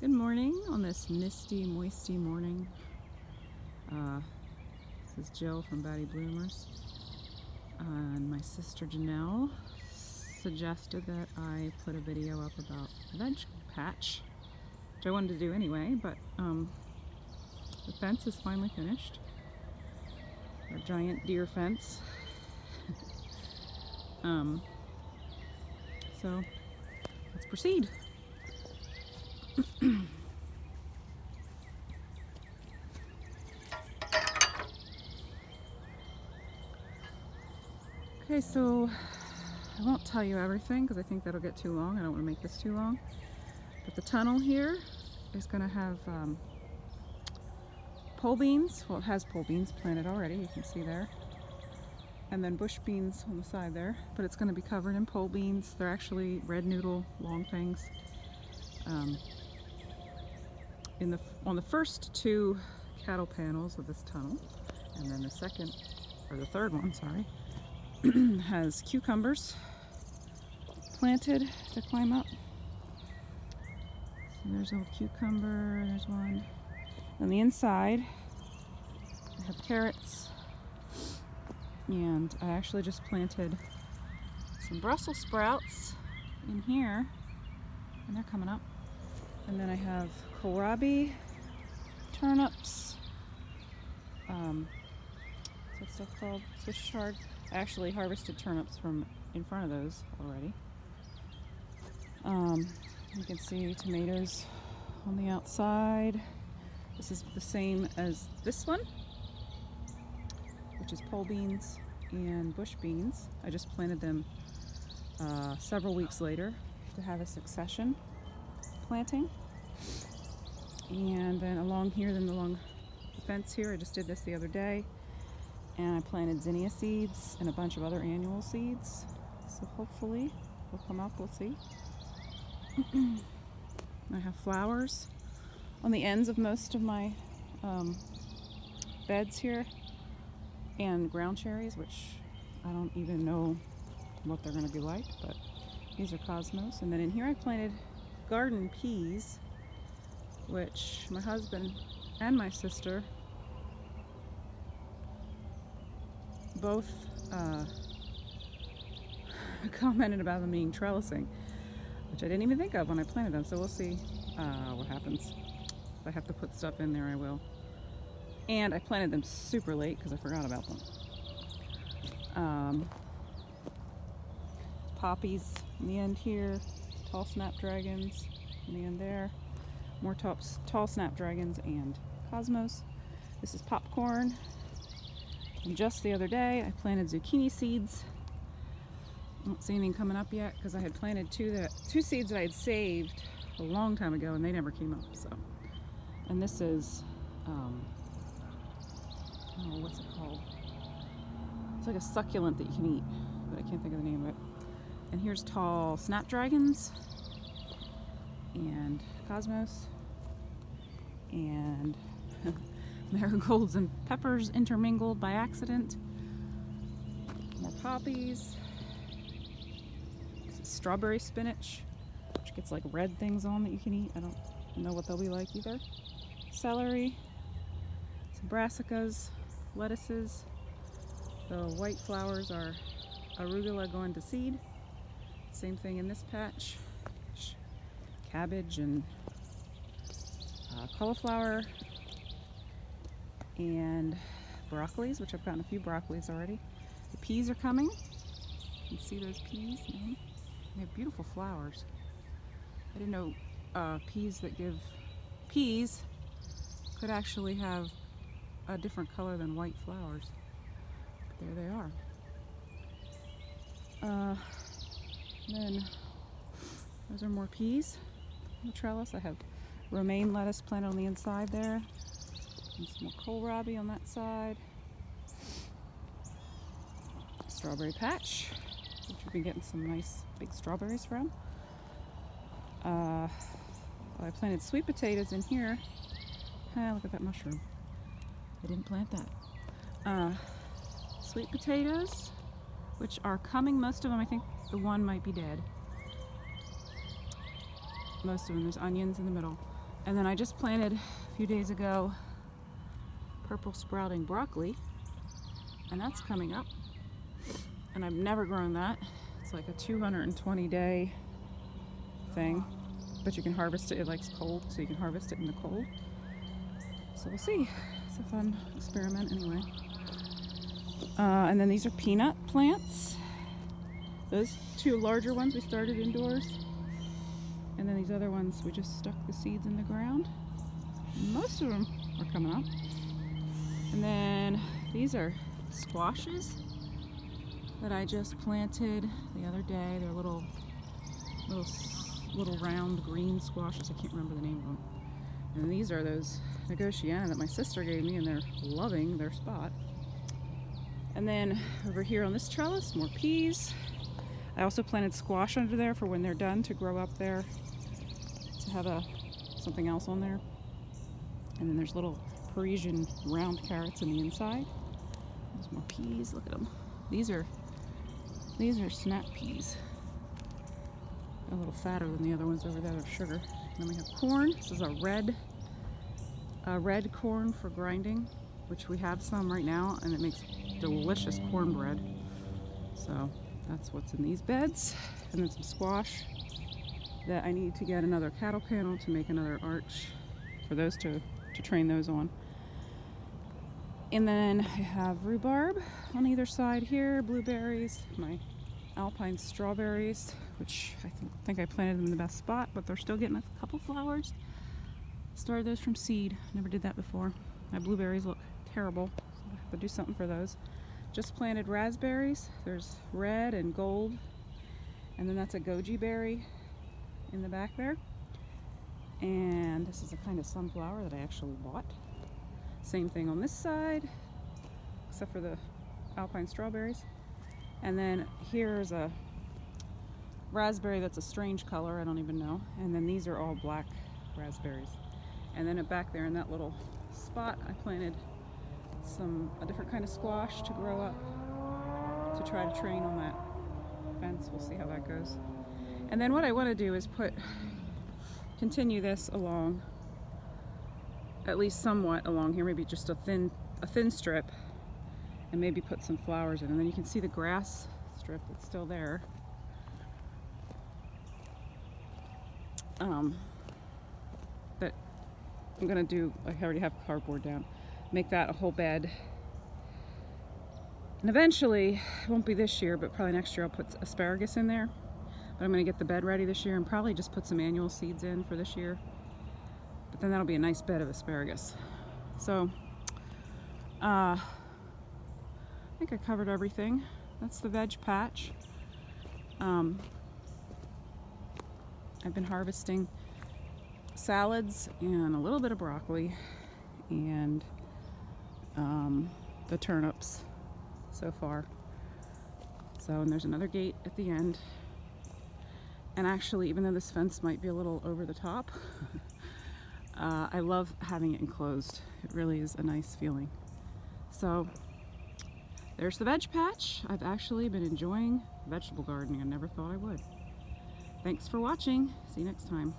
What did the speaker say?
Good morning on this misty, moisty morning. This is Jill from Bloomers. And my sister Janelle suggested that I put a video up about a veg patch, which I wanted to do anyway, but the fence is finally finished. Our giant deer fence. So let's proceed. Okay, so I won't tell you everything because I think that'll get too long. I don't want to make this too long. But the tunnel here is going to have pole beans. Well, it has pole beans planted already, you can see there. And then bush beans on the side there. But it's going to be covered in pole beans. They're actually red noodle, long things. On the first two cattle panels of this tunnel, and then the third one, sorry, has cucumbers planted to climb up. So there's a cucumber, there's one. On the inside, I have carrots, and I actually just planted some Brussels sprouts in here, and they're coming up. And then I have kohlrabi, turnips, what's that stuff called? Swiss chard. I actually harvested turnips from in front of those already. You can see tomatoes on the outside. This is the same as this one, which is pole beans and bush beans. I just planted them several weeks later to have a succession planting. And then along the fence here, I just did this the other day, and I planted zinnia seeds and a bunch of other annual seeds. So hopefully they'll come up, we'll see. I have flowers on the ends of most of my beds here, and ground cherries, which I don't even know what they're going to be like, but these are cosmos. And then in here I planted garden peas, which my husband and my sister both commented about them being trellising, which I didn't even think of when I planted them. So we'll see what happens. If I have to put stuff in there, I will. And I planted them super late because I forgot about them. Poppies in the end here, tall snapdragons in the end there, more tall snapdragons and cosmos. This is popcorn. And just the other day I planted zucchini seeds. I don't see anything coming up yet because I had planted two seeds that I had saved a long time ago and they never came up. So, and this is what's it called? It's like a succulent that you can eat, but I can't think of the name of it. And here's tall snapdragons and cosmos and marigolds and peppers intermingled by accident. More poppies. Strawberry spinach, which gets like red things on that you can eat. I don't know what they'll be like either. Celery, some brassicas, lettuces. The white flowers are arugula going to seed. Same thing in this patch. Cabbage and cauliflower and broccolis, which I've gotten a few broccolis already. The peas are coming. You can see those peas. They have beautiful flowers. I didn't know peas could actually have a different color than white flowers. But there they are. Then those are more peas on the trellis. I have romaine lettuce planted on the inside there. And some more kohlrabi on that side. Strawberry patch, which we've been getting some nice big strawberries from. I planted sweet potatoes in here. Look at that mushroom. I didn't plant that. Sweet potatoes, which are coming. Most of them, I think the one might be dead. Most of them. There's onions in the middle. And then I just planted a few days ago purple sprouting broccoli, and that's coming up. And I've never grown that. It's like a 220-day thing, but you can harvest it. It likes cold, so you can harvest it in the cold. So we'll see. It's a fun experiment anyway. And then these are peanut plants. Those two larger ones we started indoors. And then these other ones, we just stuck the seeds in the ground. Most of them are coming up. And then these are squashes that I just planted the other day. They're little round green squashes. I can't remember the name of them. And these are those Negotiana that my sister gave me, and they're loving their spot. And then over here on this trellis, more peas. I also planted squash under there for when they're done to grow up there, to have something else on there. And then there's little Parisian round carrots in the inside. There's more peas. Look at them. These are snap peas. A little fatter than the other ones over there. They're sugar. And then we have corn. This is a red corn for grinding, which we have some right now, and it makes delicious cornbread. So that's what's in these beds. And then some squash that I need to get another cattle panel to make another arch for those to train those on. And then I have rhubarb on either side here, blueberries, my alpine strawberries, which I think I planted them in the best spot, but they're still getting a couple flowers. Started those from seed. Never did that before. My blueberries look terrible, so I have to do something for those. Just planted raspberries. There's red and gold, and then that's a goji berry in the back there. And this is a kind of sunflower that I actually bought. Same thing on this side, except for the alpine strawberries. And then here's a raspberry that's a strange color, I don't even know. And then these are all black raspberries. And then back there in that little spot, I planted a different kind of squash to grow up to try to train on that fence. We'll see how that goes. And then what I want to do is continue this along, at least somewhat along here, maybe just a thin strip, and maybe put some flowers in. And then you can see the grass strip that's still there. That I'm gonna do, I already have cardboard down, make that a whole bed. And eventually, it won't be this year, but probably next year I'll put asparagus in there. But I'm gonna get the bed ready this year and probably just put some annual seeds in for this year. But then that'll be a nice bed of asparagus. So, I think I covered everything. That's the veg patch. I've been harvesting salads and a little bit of broccoli and the turnips so far. So, and there's another gate at the end. And actually, even though this fence might be a little over the top, I love having it enclosed. It really is a nice feeling. So there's the veg patch. I've actually been enjoying vegetable gardening. I never thought I would. Thanks for watching. See you next time.